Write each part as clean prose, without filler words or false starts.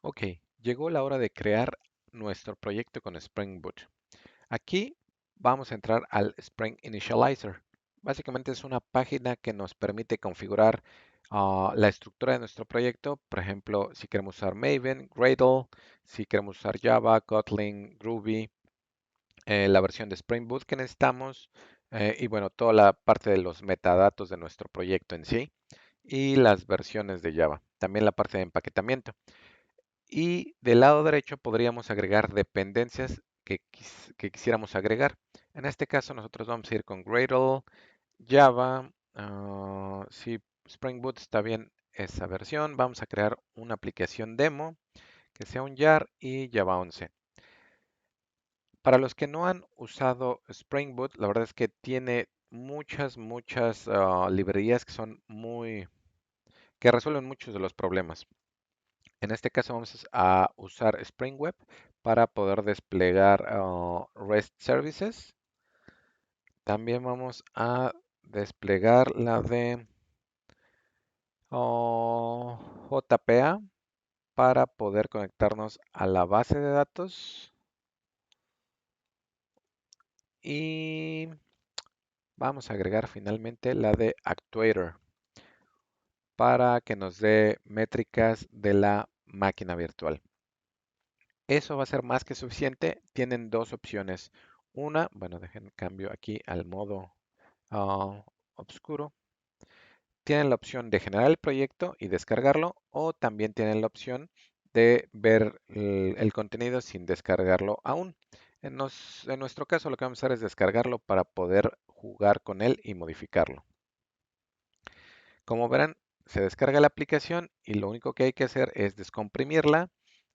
Ok, llegó la hora de crear nuestro proyecto con Spring Boot. Aquí vamos a entrar al Spring Initializer. Básicamente es una página que nos permite configurar la estructura de nuestro proyecto. Por ejemplo, si queremos usar Maven, Gradle, si queremos usar Java, Kotlin, Groovy, la versión de Spring Boot que necesitamos y bueno, toda la parte de los metadatos de nuestro proyecto en sí y las versiones de Java. También la parte de empaquetamiento. Y del lado derecho podríamos agregar dependencias que quisiéramos agregar. En este caso nosotros vamos a ir con Gradle, Java, si Spring Boot está bien esa versión, vamos a crear una aplicación demo que sea un jar y Java 11. Para los que no han usado Spring Boot, la verdad es que tiene muchas librerías que son que resuelven muchos de los problemas. En este caso vamos a usar Spring Web para poder desplegar REST Services. También vamos a desplegar la de JPA para poder conectarnos a la base de datos. Y vamos a agregar finalmente la de Actuator para que nos dé métricas de la máquina virtual. Eso va a ser más que suficiente. Tienen dos opciones. Una, bueno, dejen cambio aquí al modo oscuro. Tienen la opción de generar el proyecto y descargarlo, o también tienen la opción de ver el contenido sin descargarlo aún. En nuestro caso, lo que vamos a hacer es descargarlo para poder jugar con él y modificarlo. Como verán, se descarga la aplicación y lo único que hay que hacer es descomprimirla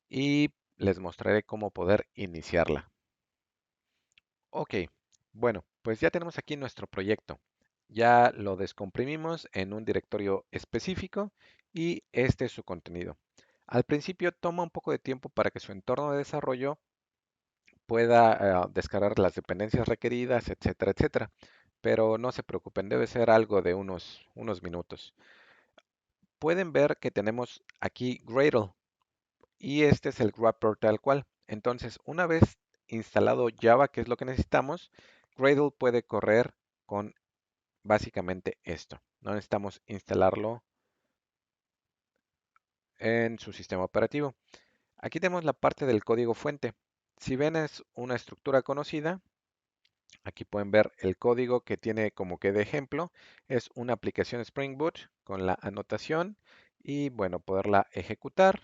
y les mostraré cómo poder iniciarla. Ok, bueno, pues ya tenemos aquí nuestro proyecto. Ya lo descomprimimos en un directorio específico y este es su contenido. Al principio toma un poco de tiempo para que su entorno de desarrollo pueda descargar las dependencias requeridas, etcétera, etcétera. Pero no se preocupen, debe ser algo de unos minutos. Pueden ver que tenemos aquí Gradle y este es el wrapper tal cual. Entonces, una vez instalado Java, que es lo que necesitamos, Gradle puede correr con básicamente esto. No necesitamos instalarlo en su sistema operativo. Aquí tenemos la parte del código fuente. Si ven es una estructura conocida. Aquí pueden ver el código que tiene como que de ejemplo. Es una aplicación Spring Boot con la anotación y bueno, poderla ejecutar.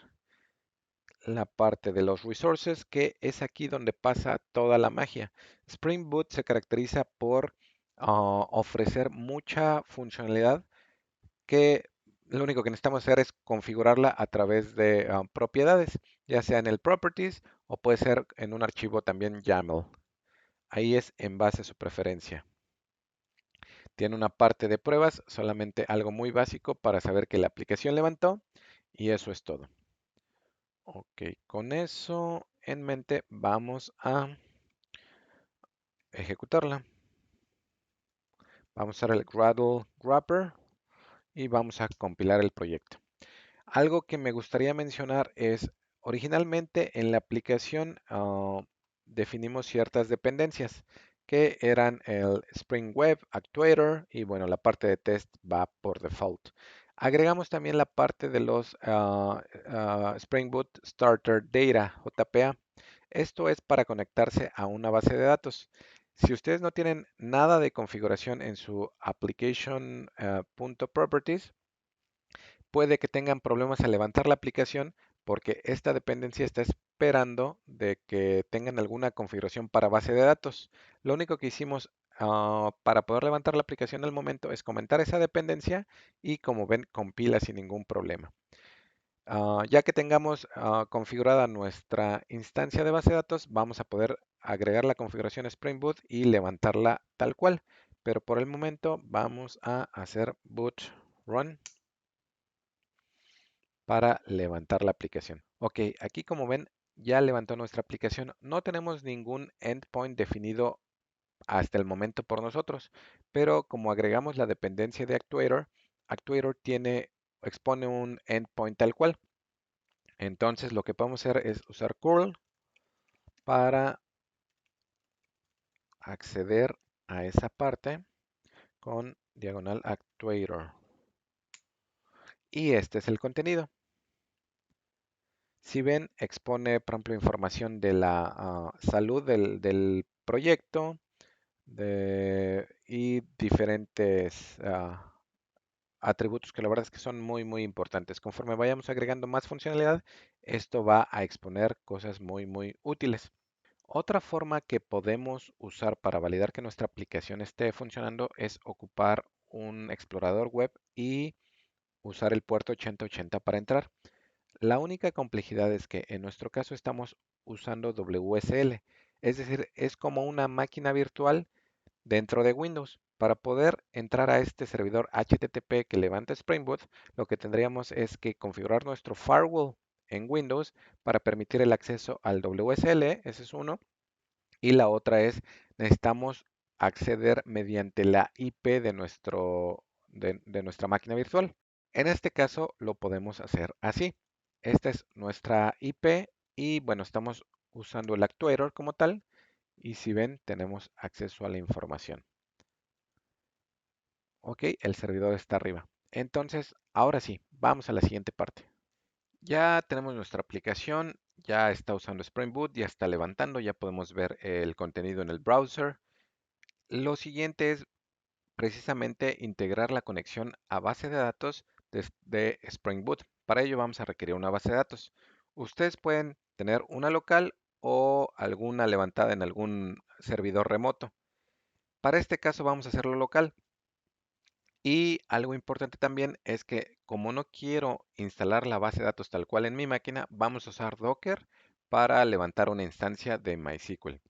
La parte de los resources, que es aquí donde pasa toda la magia. Spring Boot se caracteriza por ofrecer mucha funcionalidad que lo único que necesitamos hacer es configurarla a través de propiedades, ya sea en el properties o puede ser en un archivo también YAML. Ahí es en base a su preferencia. Tiene una parte de pruebas, solamente algo muy básico para saber que la aplicación levantó y eso es todo. Ok, con eso en mente vamos a ejecutarla. Vamos a usar el Gradle wrapper y vamos a compilar el proyecto. Algo que me gustaría mencionar es, originalmente en la aplicación definimos ciertas dependencias que eran el Spring Web, Actuator y bueno, la parte de test va por default. Agregamos también la parte de los Spring Boot Starter Data, JPA. Esto es para conectarse a una base de datos. Si ustedes no tienen nada de configuración en su application.properties, puede que tengan problemas al levantar la aplicación porque esta dependencia está esperando de que tengan alguna configuración para base de datos. Lo único que hicimos para poder levantar la aplicación al momento es comentar esa dependencia y como ven compila sin ningún problema. Ya que tengamos configurada nuestra instancia de base de datos, vamos a poder agregar la configuración Spring Boot y levantarla tal cual. Pero por el momento vamos a hacer boot run para levantar la aplicación. Ok, aquí como ven ya levantó nuestra aplicación. No tenemos ningún endpoint definido hasta el momento por nosotros, pero como agregamos la dependencia de Actuator, Actuator expone un endpoint tal cual. Entonces lo que podemos hacer es usar curl para acceder a esa parte con diagonal actuator. Y este es el contenido. Si ven, expone, por ejemplo, información de la salud del proyecto y diferentes atributos que la verdad es que son muy, muy importantes. Conforme vayamos agregando más funcionalidad, esto va a exponer cosas muy, muy útiles. Otra forma que podemos usar para validar que nuestra aplicación esté funcionando es ocupar un explorador web y usar el puerto 8080 para entrar. La única complejidad es que en nuestro caso estamos usando WSL, es decir, es como una máquina virtual dentro de Windows. Para poder entrar a este servidor HTTP que levanta Spring Boot, lo que tendríamos es que configurar nuestro firewall en Windows para permitir el acceso al WSL, ese es uno, y la otra es necesitamos acceder mediante la IP de nuestra máquina virtual. En este caso lo podemos hacer así. Esta es nuestra IP y bueno, estamos usando el actuator como tal y si ven tenemos acceso a la información. Ok, el servidor está arriba. Entonces, ahora sí, vamos a la siguiente parte. Ya tenemos nuestra aplicación, ya está usando Spring Boot, ya está levantando, ya podemos ver el contenido en el browser. Lo siguiente es precisamente integrar la conexión a base de datos de Spring Boot. Para ello vamos a requerir una base de datos. Ustedes pueden tener una local o alguna levantada en algún servidor remoto. Para este caso vamos a hacerlo local. Y algo importante también es que como no quiero instalar la base de datos tal cual en mi máquina, vamos a usar Docker para levantar una instancia de MySQL.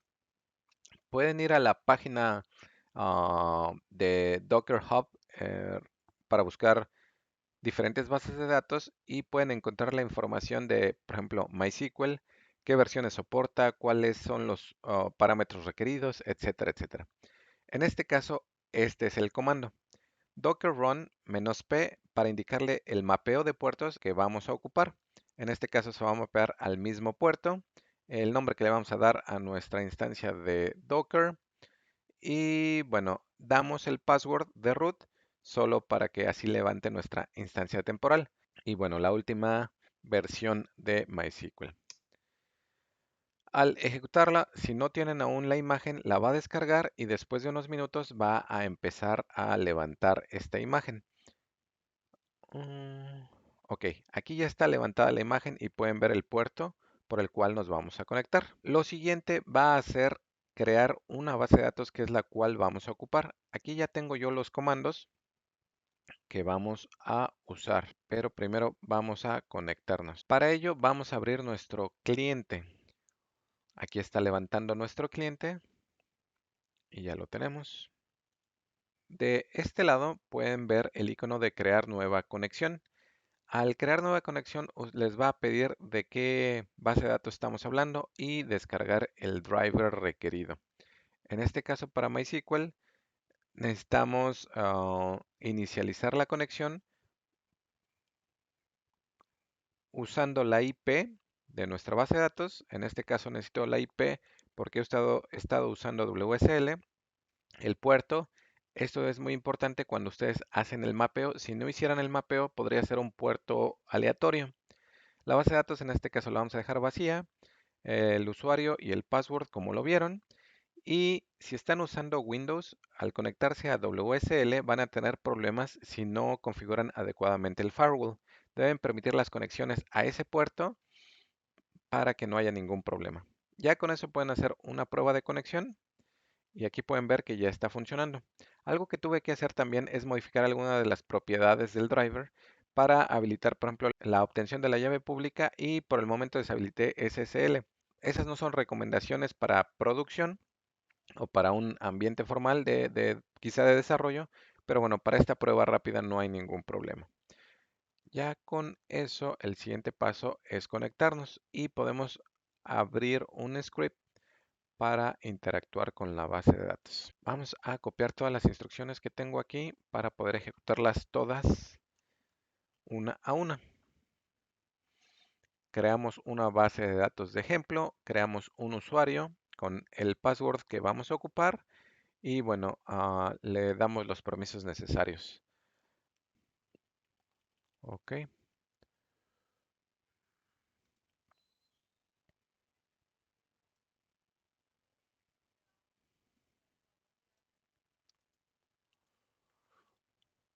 Pueden ir a la página de Docker Hub para buscar diferentes bases de datos y pueden encontrar la información de, por ejemplo, MySQL, qué versiones soporta, cuáles son los parámetros requeridos, etcétera, etcétera. En este caso, este es el comando. Docker run "-p" para indicarle el mapeo de puertos que vamos a ocupar. En este caso se va a mapear al mismo puerto, el nombre que le vamos a dar a nuestra instancia de Docker y bueno, damos el password de root solo para que así levante nuestra instancia temporal. Y bueno, la última versión de MySQL. Al ejecutarla, si no tienen aún la imagen, la va a descargar y después de unos minutos va a empezar a levantar esta imagen. Ok, aquí ya está levantada la imagen y pueden ver el puerto por el cual nos vamos a conectar. Lo siguiente va a ser crear una base de datos que es la cual vamos a ocupar. Aquí ya tengo yo los comandos que vamos a usar, pero primero vamos a conectarnos. Para ello vamos a abrir nuestro cliente. Aquí está levantando nuestro cliente y ya lo tenemos. De este lado pueden ver el icono de crear nueva conexión. Al crear nueva conexión les va a pedir de qué base de datos estamos hablando y descargar el driver requerido. En este caso para MySQL necesitamos inicializar la conexión usando la IP de nuestra base de datos. En este caso necesito la IP porque he estado usando WSL, el puerto. Esto es muy importante cuando ustedes hacen el mapeo. Si no hicieran el mapeo, podría ser un puerto aleatorio. La base de datos en este caso la vamos a dejar vacía, el usuario y el password como lo vieron. Y si están usando Windows, al conectarse a WSL van a tener problemas si no configuran adecuadamente el firewall. Deben permitir las conexiones a ese puerto para que no haya ningún problema. Ya con eso pueden hacer una prueba de conexión y aquí pueden ver que ya está funcionando. Algo que tuve que hacer también es modificar alguna de las propiedades del driver para habilitar, por ejemplo, la obtención de la llave pública y por el momento deshabilité SSL. Esas no son recomendaciones para producción o para un ambiente formal quizá de desarrollo, pero bueno, para esta prueba rápida no hay ningún problema. Ya con eso, el siguiente paso es conectarnos y podemos abrir un script para interactuar con la base de datos. Vamos a copiar todas las instrucciones que tengo aquí para poder ejecutarlas todas una a una. creamos una base de datos de ejemplo, creamos un usuario con el password que vamos a ocupar y bueno, le damos los permisos necesarios. Ok,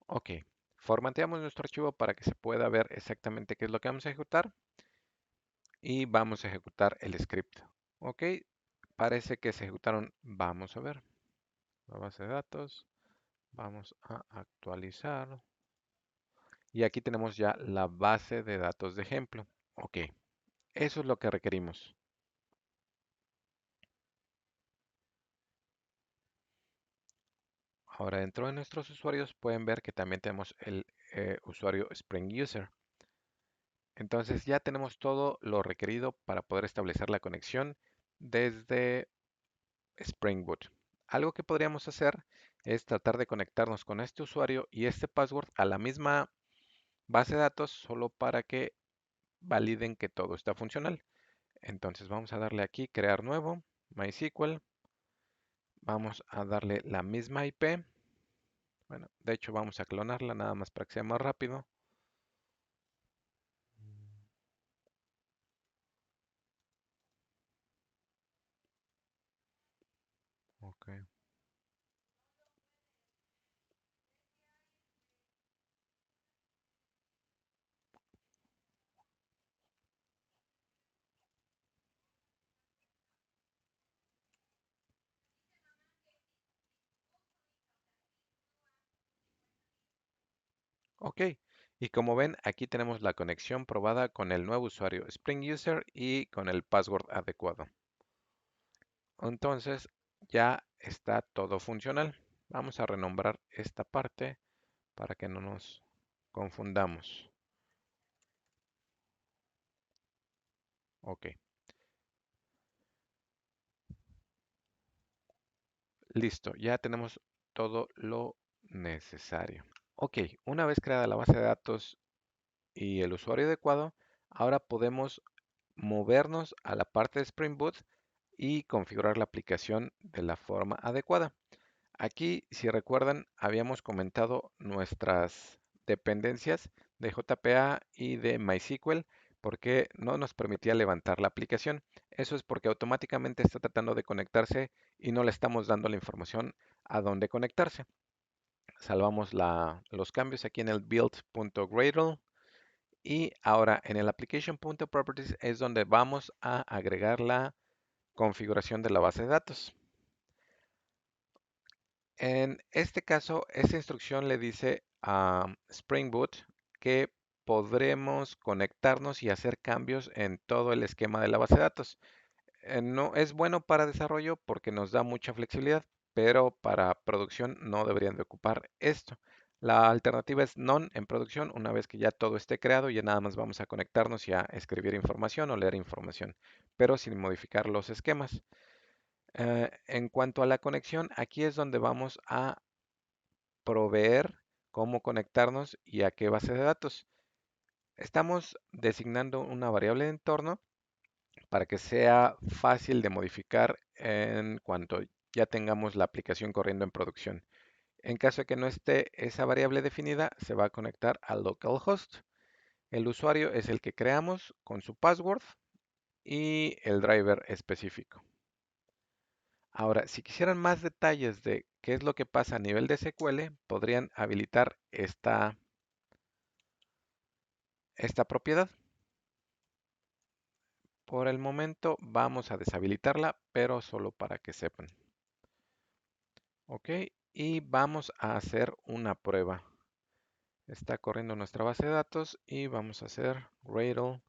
ok. Formateamos nuestro archivo para que se pueda ver exactamente qué es lo que vamos a ejecutar y vamos a ejecutar el script. Ok, parece que se ejecutaron. Vamos a ver la base de datos. Vamos a actualizar. Y aquí tenemos ya la base de datos de ejemplo. Ok, eso es lo que requerimos. Ahora dentro de nuestros usuarios pueden ver que también tenemos el usuario Spring User. Entonces ya tenemos todo lo requerido para poder establecer la conexión desde Spring Boot. Algo que podríamos hacer es tratar de conectarnos con este usuario y este password a la misma base de datos solo para que validen que todo está funcional. Entonces vamos a darle aquí crear nuevo, MySQL. Vamos a darle la misma IP. Bueno, de hecho vamos a clonarla nada más para que sea más rápido. Ok, ok. Y como ven, aquí tenemos la conexión probada con el nuevo usuario Spring User y con el password adecuado. Entonces ya está todo funcional. Vamos a renombrar esta parte para que no nos confundamos. Ok, listo. Ya tenemos todo lo necesario. Ok, una vez creada la base de datos y el usuario adecuado, ahora podemos movernos a la parte de Spring Boot y configurar la aplicación de la forma adecuada. Aquí, si recuerdan, habíamos comentado nuestras dependencias de JPA y de MySQL porque no nos permitía levantar la aplicación. Eso es porque automáticamente está tratando de conectarse y no le estamos dando la información a dónde conectarse. Salvamos los cambios aquí en el build.gradle y ahora en el application.properties es donde vamos a agregar la configuración de la base de datos. En este caso, esta instrucción le dice a Spring Boot que podremos conectarnos y hacer cambios en todo el esquema de la base de datos. No es bueno para desarrollo porque nos da mucha flexibilidad, pero para producción no deberían de ocupar esto. La alternativa es none en producción. Una vez que ya todo esté creado, ya nada más vamos a conectarnos y a escribir información o leer información, pero sin modificar los esquemas. En cuanto a la conexión, aquí es donde vamos a proveer cómo conectarnos y a qué base de datos. Estamos designando una variable de entorno para que sea fácil de modificar en cuanto ya tengamos la aplicación corriendo en producción. En caso de que no esté esa variable definida, se va a conectar al localhost. El usuario es el que creamos con su password y el driver específico. Ahora, si quisieran más detalles de qué es lo que pasa a nivel de SQL, podrían habilitar esta propiedad. Por el momento vamos a deshabilitarla, pero solo para que sepan. Ok, y vamos a hacer una prueba. Está corriendo nuestra base de datos y vamos a hacer Gradle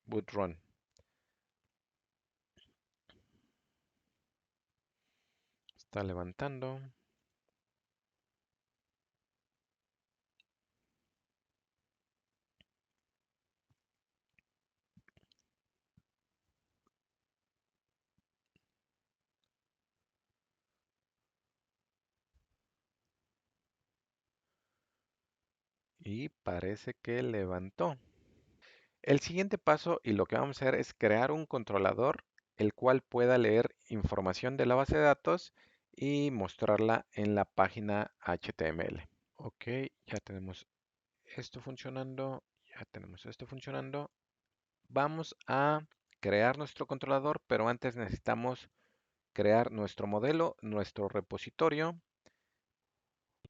boot run. Está levantando. Y parece que levantó. El siguiente paso y lo que vamos a hacer es crear un controlador el cual pueda leer información de la base de datos y mostrarla en la página HTML. Ok, ya tenemos esto funcionando, ya tenemos esto funcionando. Vamos a crear nuestro controlador, pero antes necesitamos crear nuestro modelo, nuestro repositorio.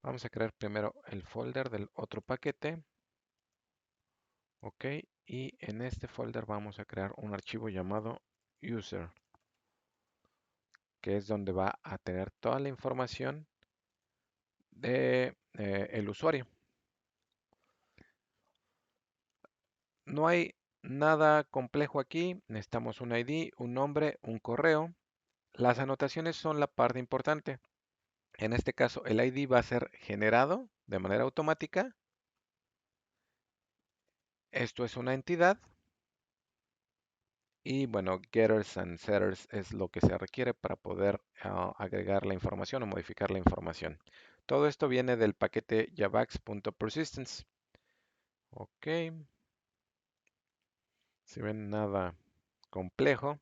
Vamos a crear primero el folder del otro paquete. Ok, y en este folder vamos a crear un archivo llamado user, que es donde va a tener toda la información de el usuario. No hay nada complejo aquí, necesitamos un ID, un nombre, un correo. Las anotaciones son la parte importante. En este caso, el ID va a ser generado de manera automática. Esto es una entidad. Y bueno, getters and setters es lo que se requiere para poder agregar la información o modificar la información. Todo esto viene del paquete javax.persistence. Ok, si ven nada complejo.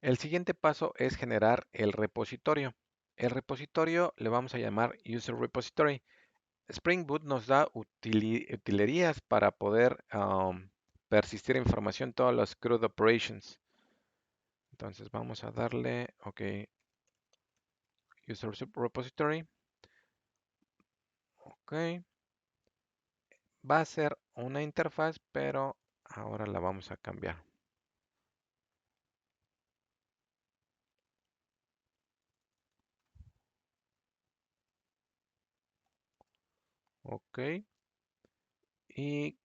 El siguiente paso es generar el repositorio. El repositorio le vamos a llamar user repository. Spring Boot nos da utilerías para poder persistir información, todas las CRUD operations. Entonces vamos a darle, ok, user repository. Ok, va a ser una interfaz, pero ahora la vamos a cambiar. Ok, y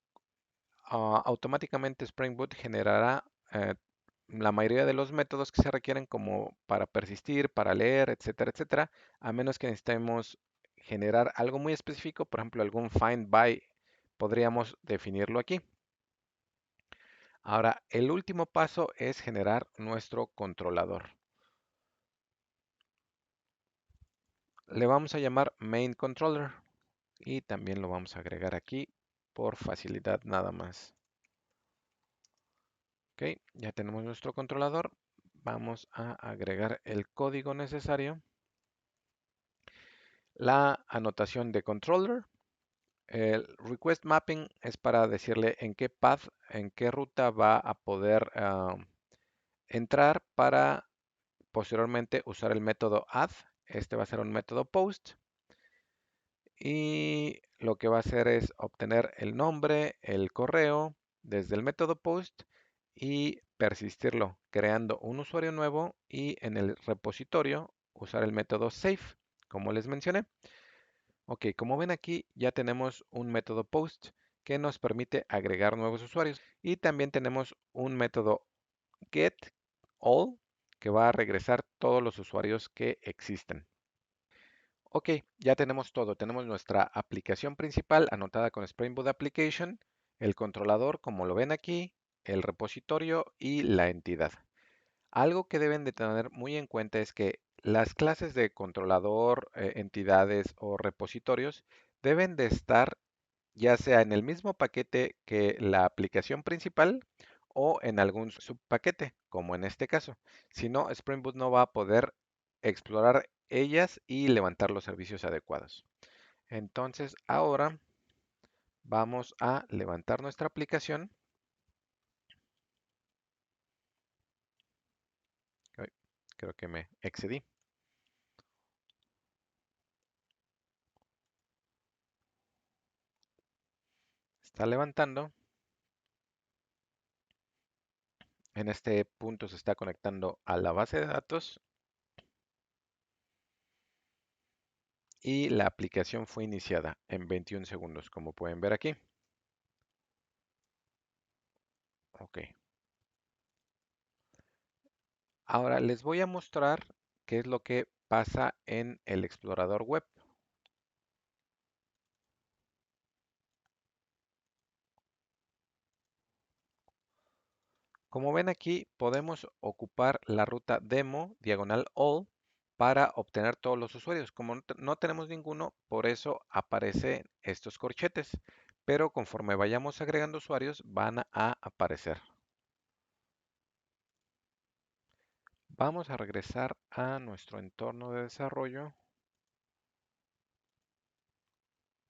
automáticamente Spring Boot generará la mayoría de los métodos que se requieren como para persistir, para leer, etcétera, etcétera, a menos que necesitemos generar algo muy específico, por ejemplo, algún find by, podríamos definirlo aquí. Ahora, el último paso es generar nuestro controlador. Le vamos a llamar main controller y también lo vamos a agregar aquí por facilidad nada más. Ok, ya tenemos nuestro controlador. Vamos a agregar el código necesario. La anotación de controller. El request mapping es para decirle en qué path, en qué ruta va a poder entrar para posteriormente usar el método add. Este va a ser un método post. Y lo que va a hacer es obtener el nombre, el correo desde el método post y persistirlo creando un usuario nuevo y en el repositorio usar el método save, como les mencioné. Ok, como ven aquí ya tenemos un método post que nos permite agregar nuevos usuarios y también tenemos un método get all que va a regresar todos los usuarios que existen. Ok, ya tenemos todo. Tenemos nuestra aplicación principal anotada con Spring Boot Application, el controlador, como lo ven aquí, el repositorio y la entidad. Algo que deben de tener muy en cuenta es que las clases de controlador, entidades o repositorios deben de estar ya sea en el mismo paquete que la aplicación principal o en algún subpaquete, como en este caso. Si no, Spring Boot no va a poder explorar ellas y levantar los servicios adecuados. Entonces, ahora vamos a levantar nuestra aplicación. Ay, creo que me excedí. Está levantando. En este punto se está conectando a la base de datos y la aplicación fue iniciada en 21 segundos, como pueden ver aquí. Ok. Ahora les voy a mostrar qué es lo que pasa en el explorador web. Como ven aquí, podemos ocupar la ruta demo diagonal all para obtener todos los usuarios. Como no tenemos ninguno, por eso aparecen estos corchetes, pero conforme vayamos agregando usuarios van a aparecer. Vamos a regresar a nuestro entorno de desarrollo.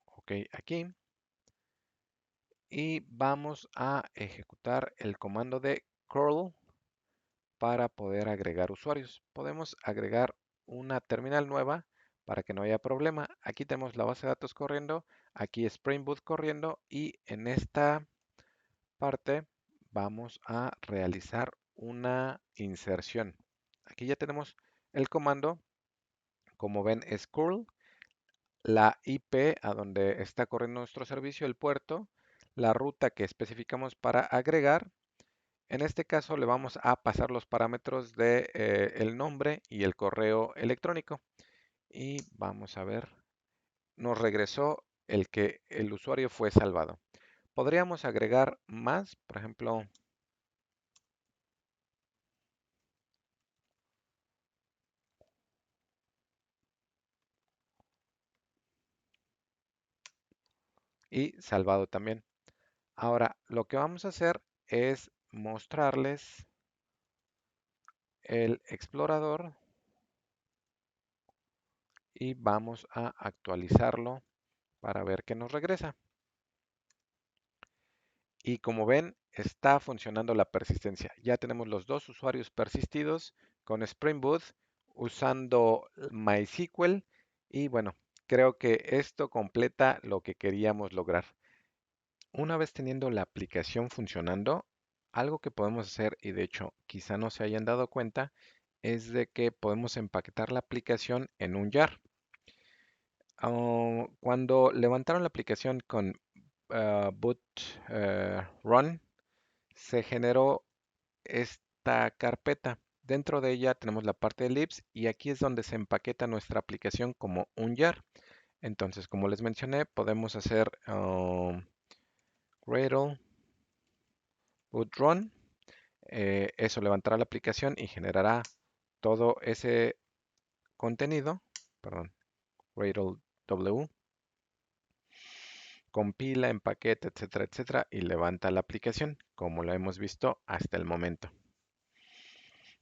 Ok, aquí. Y vamos a ejecutar el comando de curl para poder agregar usuarios. Podemos agregar una terminal nueva para que no haya problema. Aquí tenemos la base de datos corriendo, aquí Spring Boot corriendo y en esta parte vamos a realizar una inserción. Aquí ya tenemos el comando, como ven es curl, la IP a donde está corriendo nuestro servicio, el puerto, la ruta que especificamos para agregar. En este caso le vamos a pasar los parámetros de el nombre y el correo electrónico. Y vamos a ver, nos regresó el que el usuario fue salvado. Podríamos agregar más, por ejemplo, y salvado también. Ahora, lo que vamos a hacer es mostrarles el explorador y vamos a actualizarlo para ver qué nos regresa. Y como ven, está funcionando la persistencia. Ya tenemos los dos usuarios persistidos con Spring Boot usando MySQL. Y bueno, creo que esto completa lo que queríamos lograr. Una vez teniendo la aplicación funcionando, algo que podemos hacer, y de hecho quizá no se hayan dado cuenta, es de que podemos empaquetar la aplicación en un jar. Cuando levantaron la aplicación con boot run, se generó esta carpeta. Dentro de ella tenemos la parte de libs y aquí es donde se empaqueta nuestra aplicación como un jar. Entonces, como les mencioné, podemos hacer Gradle boot run. Eso levantará la aplicación y generará todo ese contenido. Perdón, Gradle W. Compila, empaqueta, etcétera, etcétera, y levanta la aplicación, como lo hemos visto hasta el momento.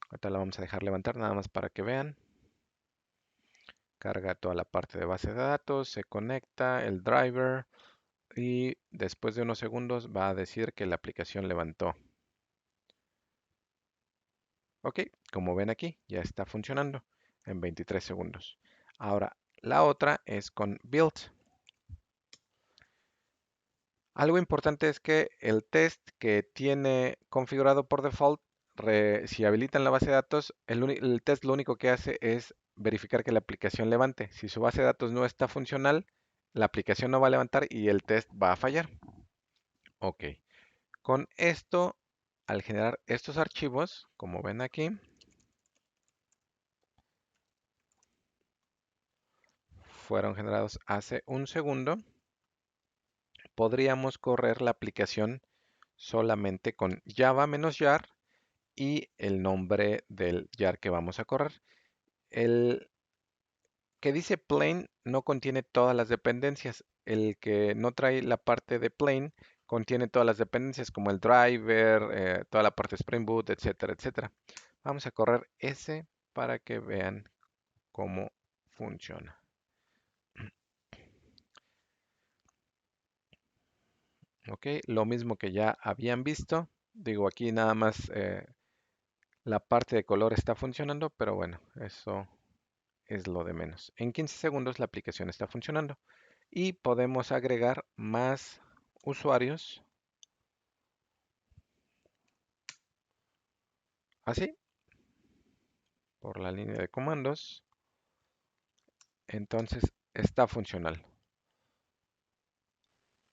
Ahorita la vamos a dejar levantar nada más para que vean. Carga toda la parte de base de datos, se conecta el driver y después de unos segundos va a decir que la aplicación levantó. Ok, como ven aquí, ya está funcionando en 23 segundos. Ahora, la otra es con build. Algo importante es que el test que tiene configurado por default, si habilitan la base de datos, el test lo único que hace es verificar que la aplicación levante. Si su base de datos no está funcional, la aplicación no va a levantar y el test va a fallar. Ok, con esto, al generar estos archivos, como ven aquí, fueron generados hace un segundo, podríamos correr la aplicación solamente con java-jar y el nombre del jar que vamos a correr. El que dice plain no contiene todas las dependencias. El que no trae la parte de plain contiene todas las dependencias como el driver, toda la parte de Spring Boot, etcétera, etcétera. Vamos a correr ese para que vean cómo funciona. Ok, lo mismo que ya habían visto. Digo, aquí nada más la parte de color está funcionando, pero bueno, eso es lo de menos. En 15 segundos la aplicación está funcionando y podemos agregar más usuarios así por la línea de comandos. Entonces está funcional.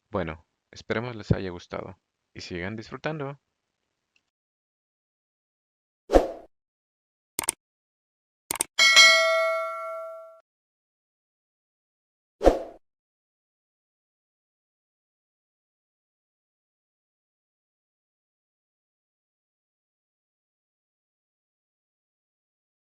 Bueno, esperemos les haya gustado y sigan disfrutando.